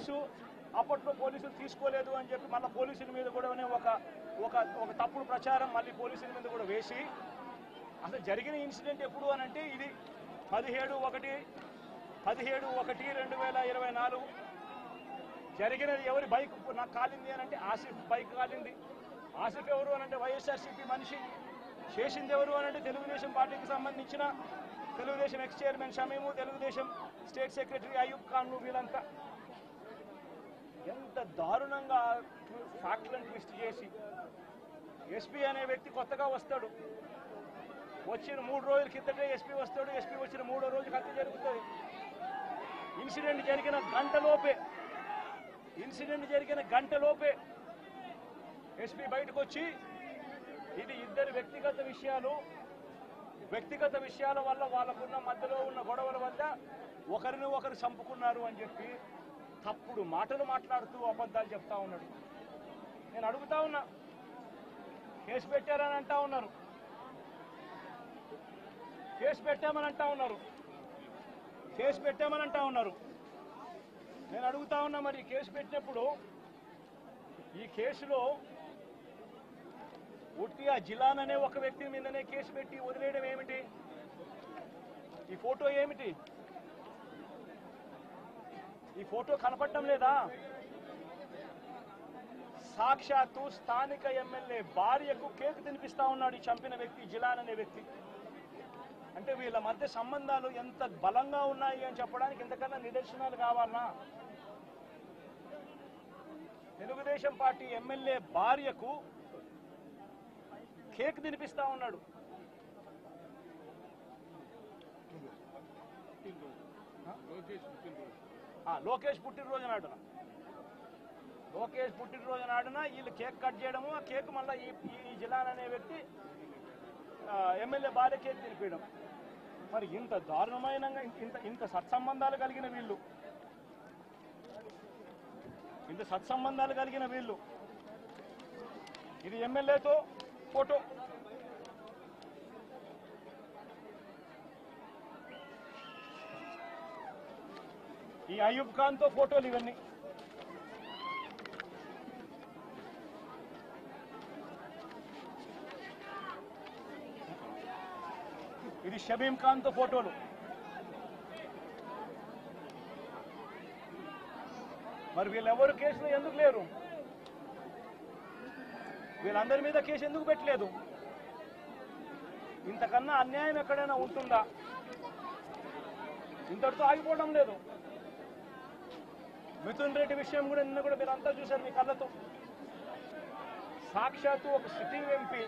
Case అప్పట్లో పోలీసులు తీసుకోలేదు అని చెప్పి మళ్ళీ పోలీసుల మీద కూడా ఒక తప్పుడు ప్రచారం మళ్ళీ పోలీసుల మీద కూడా వేసి అసలు జరిగిన ఇన్సిడెంట్ ఎప్పుడు అని అంటే ఇది 17/1/2024 జరిగినది. ఎవరి బైక్ నాకు కాలింది అని అంటే ఆసిఫ్ బైక్ కాలింది. ఆసిఫ్ ఎవరు అని అంటే వైఎస్ఆర్సీపీ మనిషి. చేసింది ఎవరు అని అంటే తెలుగుదేశం పార్టీకి సంబంధించిన Telugu Desam ex chairman Shamim, Telugu Desam state secretary Ayub ఖాన్లు. వీళ్ళంతా ఎంత దారుణంగా ఫ్యాక్ట్లను ట్విస్ట్ చేసి ఎస్పీ అనే వ్యక్తి కొత్తగా వస్తాడు. వచ్చిన 3 రోజుల కిందటే ఎస్పీ వస్తాడు. ఎస్పీ వచ్చిన 3వ రోజుకి హత్య జరుగుతుంది. ఇన్సిడెంట్ జరిగిన గంటలోపే ఎస్పీ బయటకు వచ్చి ఇది ఇద్దరు వ్యక్తిగత విషయాల వల్ల వాళ్ళకున్న మధ్యలో ఉన్న గొడవల వల్ల ఒకరిని ఒకరు చంపుకున్నారు అని చెప్పి తప్పుడు మాటలు మాట్లాడుతూ అబద్ధాలు చెప్తా ఉన్నాడు. నేను అడుగుతా ఉన్నా, కేసు పెట్టారని అంటా ఉన్నారు, కేసు పెట్టామని అంటా ఉన్నారు. నేను అడుగుతా ఉన్నా, మరి కేసు పెట్టినప్పుడు ఈ కేసులో ఉట్టి ఆ జిలాన్ అనే ఒక వ్యక్తి మీదనే కేసు పెట్టి వదిలేయడం ఏమిటి? ఈ ఫోటో ఏమిటి? ఈ ఫోటో కనపడటం లేదా? సాక్షాత్తు స్థానిక ఎమ్మెల్యే భార్యకు కేక్ తినిపిస్తా ఉన్నాడు ఈ చంపిన వ్యక్తి, జిలాన్ అనే వ్యక్తి. అంటే వీళ్ళ మధ్య సంబంధాలు ఎంత బలంగా ఉన్నాయి అని చెప్పడానికి ఇంతకన్నా నిదర్శనాలు కావాలన్నా? తెలుగుదేశం పార్టీ ఎమ్మెల్యే భార్యకు కేక్ తినిపిస్తా ఉన్నాడు. లోకేష్ పుట్టినరోజు నాడున వీళ్ళు కేక్ కట్ చేయడము, ఆ కేక్ మళ్ళీ ఈ జిలాన్ అనే వ్యక్తి ఎమ్మెల్యే భార్య కేక్ తినిపించడం. మరి ఇంత దారుణమైన ఇంత సత్సంబంధాలు కలిగిన వీళ్ళు, ఇది ఎమ్మెల్యేతో ఫోటో. ఈ అయూబ్ ఖాన్తో ఫోటోలు ఇవన్నీ. ఇది షమీం ఖాన్తో ఫోటోలు. మరి వీళ్ళెవరు కేసులో ఎందుకు లేరు? వీళ్ళందరి మీద కేసు ఎందుకు పెట్టలేదు? ఇంతకన్నా అన్యాయం ఎక్కడైనా ఉంటుందా? ఇంతటితో ఆగిపోవడం లేదు. మిథున్ రెడ్డి విషయం కూడా నిన్న కూడా మీరు అంతా చూశారు మీ కళ్ళతో. సాక్షాత్తు ఒక సిట్టింగ్ ఎంపీ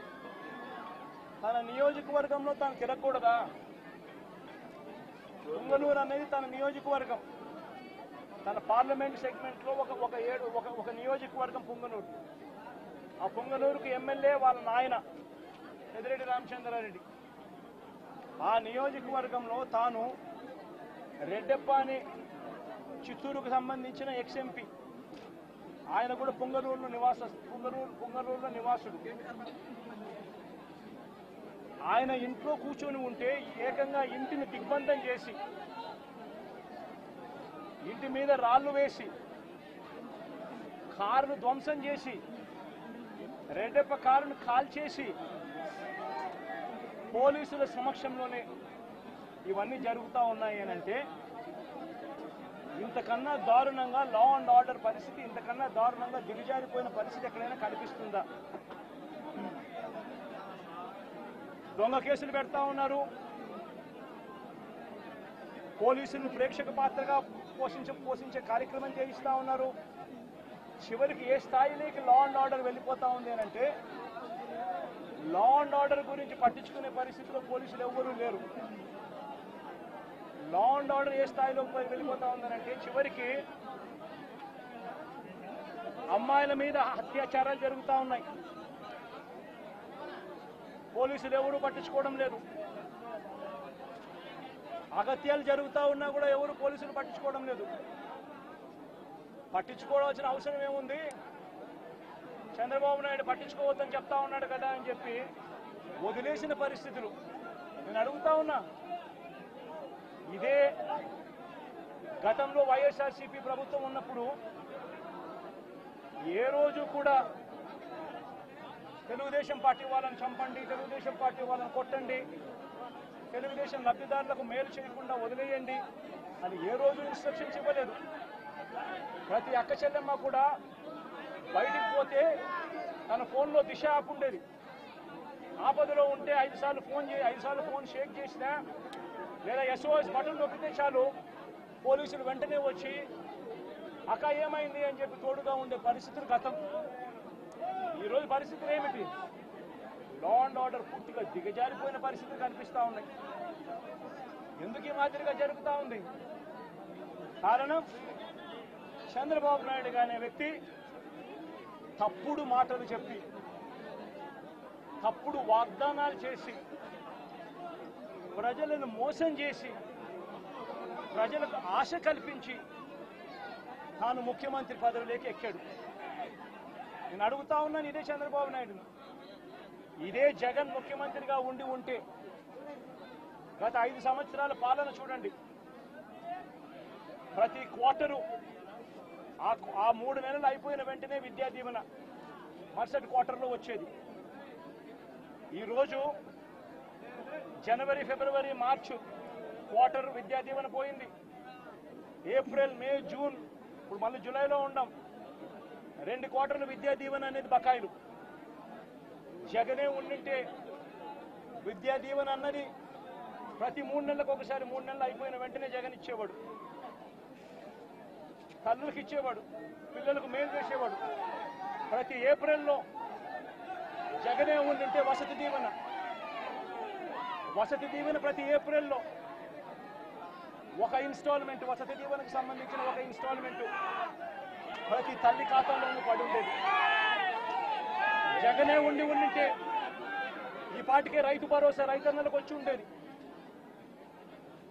తన నియోజకవర్గంలో తాను తిరగకూడదా? పుంగనూరు అనేది తన నియోజకవర్గం, తన పార్లమెంట్ సెగ్మెంట్లో ఒక నియోజకవర్గం పుంగనూరు. ఆ పుంగనూరుకు ఎమ్మెల్యే వాళ్ళ నాయన పెద్దిరెడ్డి రామచంద్రారెడ్డి. ఆ నియోజకవర్గంలో తాను రెడ్డెప్పని చిత్తూరుకు సంబంధించిన ఎక్స్ ఎంపీ, ఆయన కూడా పుంగనూరులో నివాసుడు. ఆయన ఇంట్లో కూర్చొని ఉంటే ఏకంగా ఇంటిని దిగ్బంధం చేసి, ఇంటి మీద రాళ్లు వేసి, కారును ధ్వంసం చేసి, రెడ్డెప్ప కారును కాల్చేసి పోలీసుల సమక్షంలోనే ఇవన్నీ జరుగుతూ ఉన్నాయి అని అంటే ఇంతకన్నా దారుణంగా లా అండ్ ఆర్డర్ పరిస్థితి, ఇంతకన్నా దారుణంగా దిగజారిపోయిన పరిస్థితి ఎక్కడైనా కనిపిస్తుందా? దొంగ కేసులు పెడతా ఉన్నారు, పోలీసులను ప్రేక్షక పాత్రగా పోషించే కార్యక్రమం చేయిస్తా ఉన్నారు. చివరికి ఏ స్థాయిలోకి లా అండ్ ఆర్డర్ వెళ్ళిపోతా ఉంది అని అంటే లా అండ్ ఆర్డర్ గురించి పట్టించుకునే పరిస్థితిలో పోలీసులు ఎవ్వరూ లేరు. లా అండ్ ఆర్డర్ ఏ స్థాయిలోకి వెళ్ళిపోతా ఉందనంటే చివరికి అమ్మాయిల మీద అత్యాచారాలు జరుగుతూ ఉన్నాయి, పోలీసులు ఎవరూ పట్టించుకోవడం లేదు. అగత్యాలు జరుగుతూ ఉన్నా కూడా ఎవరు పోలీసులు పట్టించుకోవడం లేదు. పట్టించుకోవాల్సిన అవసరం ఏముంది? చంద్రబాబు నాయుడు పట్టించుకోవద్దని చెప్తా ఉన్నాడు కదా అని చెప్పి వదిలేసిన పరిస్థితులు. నేను అడుగుతా ఉన్నా, ఇదే గతంలో వైఎస్ఆర్సీపీ ప్రభుత్వం ఉన్నప్పుడు ఏ రోజు కూడా తెలుగుదేశం పార్టీ వాళ్ళని చంపండి, తెలుగుదేశం పార్టీ వాళ్ళని కొట్టండి, తెలుగుదేశం లబ్ధిదారులకు మేలు చేయకుండా వదిలేయండి అని ఏ రోజు ఇన్స్ట్రక్షన్స్ ఇవ్వలేదు. ప్రతి అక్క చెల్లెమ్మ కూడా బయటికి పోతే తన ఫోన్లో దిశ యాప్ ఉండేది. ఆపదలో ఉంటే 5 సార్లు ఫోన్ షేక్ చేసినా లేదా SOS బటన్ నొక్కితే చాలు పోలీసులు వెంటనే వచ్చి అక్క ఏమైంది అని చెప్పి తోడుగా ఉండే పరిస్థితులు గతం. ఈరోజు పరిస్థితులు ఏమిటి? లా అండ్ ఆర్డర్ పూర్తిగా దిగజారిపోయిన పరిస్థితులు కనిపిస్తూ ఉన్నాయి. ఎందుకు ఈ మాదిరిగా జరుగుతూ ఉంది? కారణం చంద్రబాబు నాయుడు అనే వ్యక్తి తప్పుడు మాటలు చెప్పి, తప్పుడు వాగ్దానాలు చేసి, ప్రజలను మోసం చేసి, ప్రజలకు ఆశ కల్పించి తాను ముఖ్యమంత్రి పదవిలోకి ఎక్కాడు. నేను అడుగుతా ఉన్నాను ఇదే చంద్రబాబు నాయుడును, ఇదే జగన్ ముఖ్యమంత్రిగా ఉంటే గత 5 సంవత్సరాల పాలన చూడండి. ప్రతి క్వార్టరు ఆ 3 నెలలు అయిపోయిన వెంటనే విద్యా దీవెన మరుసటి క్వార్టర్లో వచ్చేది. ఈరోజు జనవరి, ఫిబ్రవరి, మార్చి క్వార్టర్ విద్యా దీవెన పోయింది. ఏప్రిల్, మే, జూన్, ఇప్పుడు మళ్ళీ జూలైలో ఉన్నాం. 2 క్వార్టర్లు విద్యా దీవెన అనేది బకాయిలు. జగనే ఉండింటే విద్యా దీవెన అన్నది ప్రతి 3 నెలలకు ఒకసారి, 3 నెలలు అయిపోయిన వెంటనే జగన్ ఇచ్చేవాడు. తల్లులకు ఇచ్చేవాడు, పిల్లలకు మేలు చేసేవాడు. ప్రతి ఏప్రిల్లో జగనే ఉండింటే వసతి దీవెన ప్రతి ఏప్రిల్లో ఒక ఇన్స్టాల్మెంట్, వసతి దీవెనకు సంబంధించిన ఒక ఇన్స్టాల్మెంట్ ప్రతి తల్లి ఖాతాలోనూ పడి ఉండేది. జగనే ఉండింటే ఈ పాటికే రైతు భరోసా రైతన్నలకు వచ్చి ఉండేది.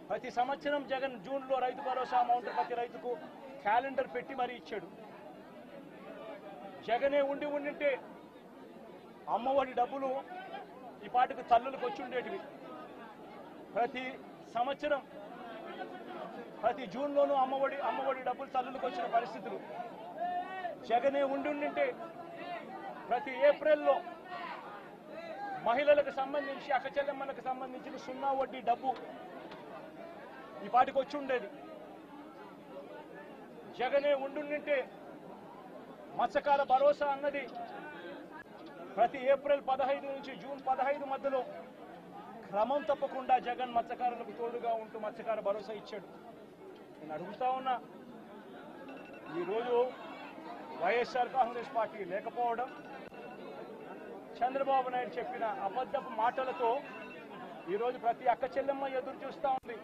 ప్రతి సంవత్సరం జగన్ జూన్లో రైతు భరోసా అమౌంట్ ప్రతి రైతుకు క్యాలెండర్ పెట్టి మరీ ఇచ్చాడు. జగనే ఉండింటే అమ్మఒడి డబ్బులు ఈ పాటికి తల్లులకు వచ్చి ఉండేటివి. ప్రతి సంవత్సరం ప్రతి జూన్లోనూ అమ్మఒడి డబ్బులు తల్లులకు వచ్చిన పరిస్థితులు. జగనే ఉండింటే ప్రతి ఏప్రిల్లో మహిళలకు సంబంధించి, అక్క చెల్లెమ్మలకు సంబంధించిన 0 వడ్డీ డబ్బు ఈ పాటికి వచ్చి ఉండేది. జగనే ఉండింటే మత్స్యకార భరోసా అన్నది ప్రతి ఏప్రిల్ 15 నుంచి జూన్ 15 మధ్యలో క్రమం తప్పకుండా జగన్ మత్స్యకారులకు తోడుగా ఉంటూ మత్స్యకార భరోసా ఇచ్చాడు. నేను అడుగుతా ఉన్నా, ఈరోజు వైఎస్ఆర్ కాంగ్రెస్ పార్టీ లేకపోవడం, చంద్రబాబు నాయుడు చెప్పిన అబద్ధపు మాటలతో ఈరోజు ప్రతి అక్క చెల్లెమ్మ ఎదురు చూస్తూ ఉంది.